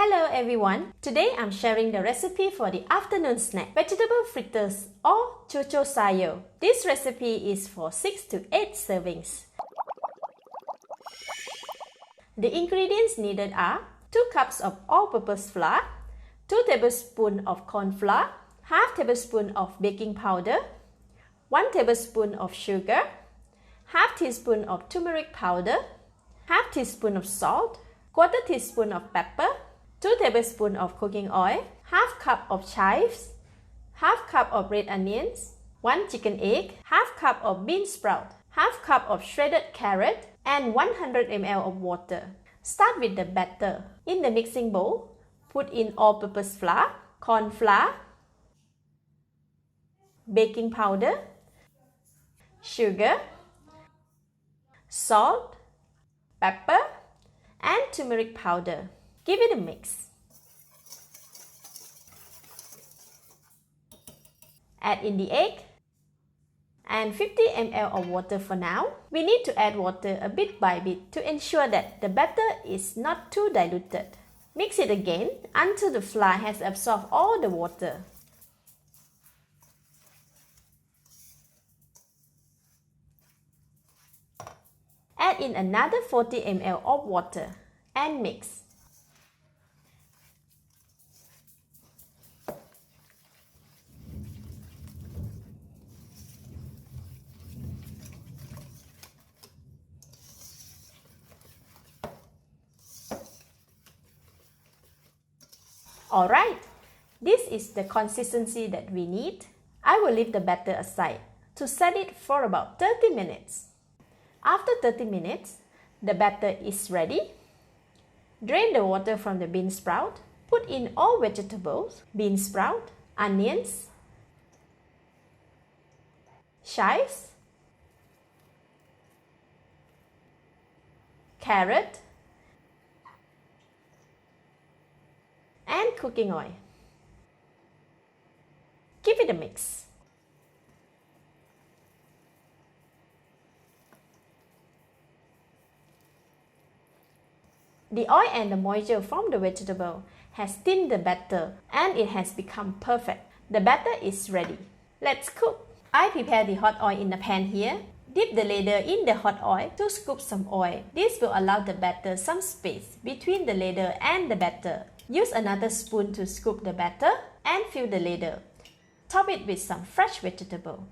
Hello everyone! Today I'm sharing the recipe for the afternoon snack, vegetable fritters or Cucur Sayur. This recipe is for 6 to 8 servings. The ingredients needed are 2 cups of all-purpose flour, 2 tablespoons of corn flour, half tablespoon of baking powder, 1 tablespoon of sugar, half teaspoon of turmeric powder, half teaspoon of salt, quarter teaspoon of pepper, 2 tablespoons of cooking oil, half cup of chives, half cup of red onions, 1 chicken egg, half cup of bean sprout, half cup of shredded carrot, and 100 ml of water. Start with the batter. In the mixing bowl, put in all-purpose flour, corn flour, baking powder, sugar, salt, pepper, and turmeric powder. Give it a mix. Add in the egg and 50 ml of water for now. We need to add water a bit by bit to ensure that the batter is not too diluted. Mix it again until the flour has absorbed all the water. Add in another 40 ml of water and mix. Alright, this is the consistency that we need. I will leave the batter aside to set it for about 30 minutes. After 30 minutes, the batter is ready. Drain the water from the bean sprout. Put in all vegetables, bean sprout, onions, chives, carrot, and cooking oil. Give it a mix. The oil and the moisture from the vegetable has thinned the batter and it has become perfect. The batter is ready. Let's cook. I prepare the hot oil in the pan here. Dip the ladle in the hot oil to scoop some oil. This will allow the batter some space between the ladle and the batter. Use another spoon to scoop the batter and fill the ladle. Top it with some fresh vegetable.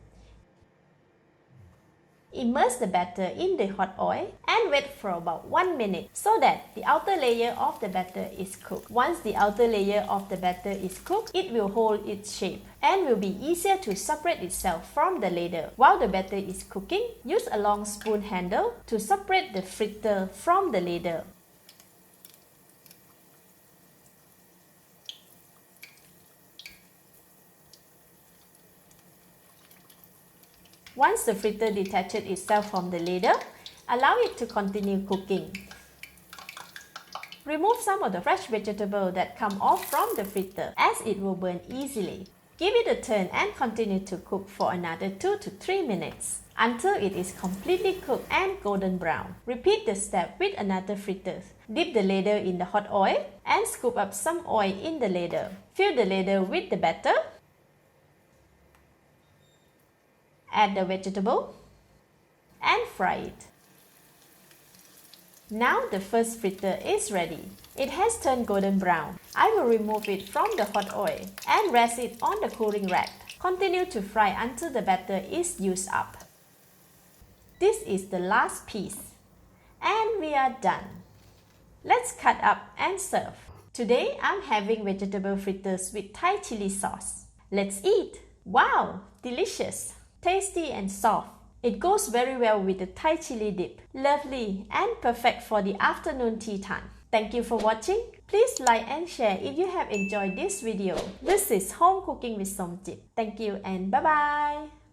Immerse the batter in the hot oil and wait for about 1 minute so that the outer layer of the batter is cooked. Once the outer layer of the batter is cooked, it will hold its shape and will be easier to separate itself from the ladle. While the batter is cooking, use a long spoon handle to separate the fritter from the ladle. Once the fritter detaches itself from the ladle, allow it to continue cooking. Remove some of the fresh vegetable that come off from the fritter as it will burn easily. Give it a turn and continue to cook for another 2 to 3 minutes until it is completely cooked and golden brown. Repeat the step with another fritter. Dip the ladle in the hot oil and scoop up some oil in the ladle. Fill the ladle with the batter. Add the vegetable and fry it. Now the first fritter is ready. It has turned golden brown. I will remove it from the hot oil and rest it on the cooling rack. Continue to fry until the batter is used up. This is the last piece. And we are done. Let's cut up and serve. Today I'm having vegetable fritters with Thai chili sauce. Let's eat! Wow! Delicious! Tasty and soft. It goes very well with the Thai chili dip. Lovely and perfect for the afternoon tea time. Thank you for watching. Please like and share if you have enjoyed this video. This is Home Cooking with Somjit. Thank you and bye-bye.